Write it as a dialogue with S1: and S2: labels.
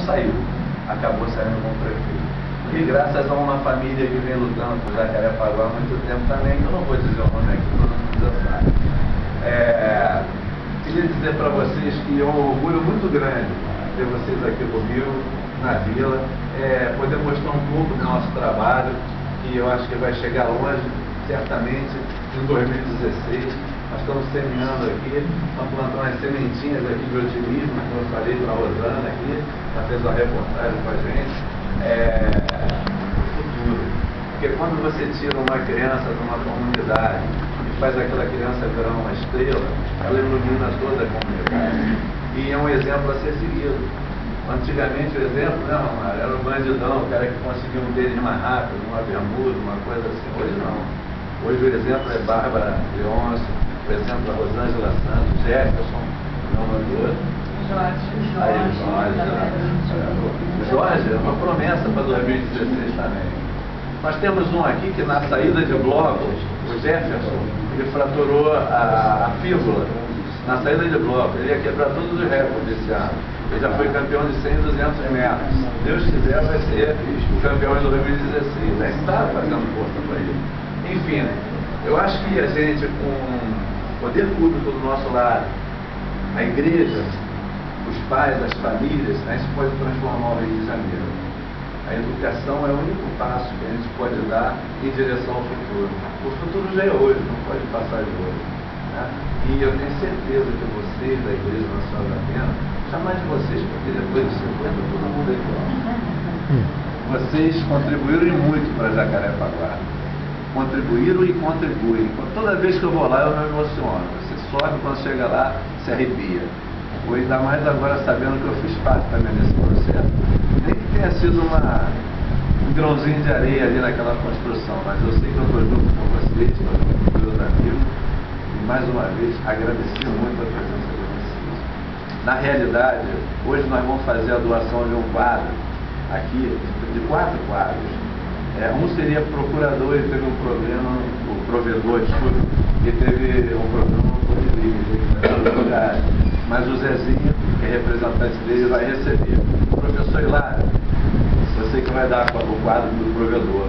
S1: saiu, acabou saindo como prefeito. E graças a uma família que vem lutando por Jacarepaguá há muito tempo também, eu não vou dizer o nome aqui, todo mundo já sabe. Queria dizer para vocês que é um orgulho muito grande ter vocês aqui comigo, na vila, poder mostrar um pouco do nosso trabalho, que eu acho que vai chegar longe, certamente, em 2016. Nós estamos semeando aqui, estamos plantando as sementinhas aqui de otimismo, como eu falei para a Rosana aqui, ela fez uma reportagem com a gente, futuro. Porque quando você tira uma criança de uma comunidade e faz aquela criança virar uma estrela, ela ilumina toda a comunidade. E é um exemplo a ser seguido. Antigamente o exemplo, né, Romário, era o bandidão, o cara que conseguia um tênis mais rápido, uma bermuda, uma coisa assim. Hoje não. Hoje o exemplo é Bárbara Leôncio, o exemplo é Rosângela Santos, Jefferson, não nome do outro. Jorge é uma promessa para 2016 também. Nós temos um aqui que na saída de bloco, o Jefferson, ele fraturou a fíbula na saída de bloco. Ele ia quebrar todos os recordes esse ano. Ele já foi campeão de 100 e 200 metros. Se Deus quiser, vai ser o campeão de 2016. A gente está fazendo força para ele. Enfim, eu acho que a gente, com o poder público do nosso lado, a igreja, os pais, as famílias, a gente pode transformar o Rio de Janeiro. A educação é o único passo que a gente pode dar em direção ao futuro. O futuro já é hoje, não pode passar de hoje. Né? E eu tenho certeza que vocês, da Igreja Nacional da Pena, chamar de vocês, porque depois de 50 todo mundo é igual. Vocês contribuíram muito para Jacarepaguá. Contribuíram e contribuem. Toda vez que eu vou lá, eu me emociono. Você sobe, quando chega lá, se arrepia. Ou ainda mais agora sabendo que eu fiz parte também desse processo. Nem que tenha sido um grãozinho de areia ali naquela construção, mas eu sei que eu estou junto com vocês, estou junto com meus amigos, e mais uma vez agradeci muito a presença de vocês. Na realidade, hoje nós vamos fazer a doação de um quadro aqui, de 4 quadros. Um seria procurador e teve um problema, o provedor, desculpa, e teve um problema no lugar. Mas o Zezinho, que é representante dele, vai receber. Professor Hilário, você que vai dar o quadro do provedor.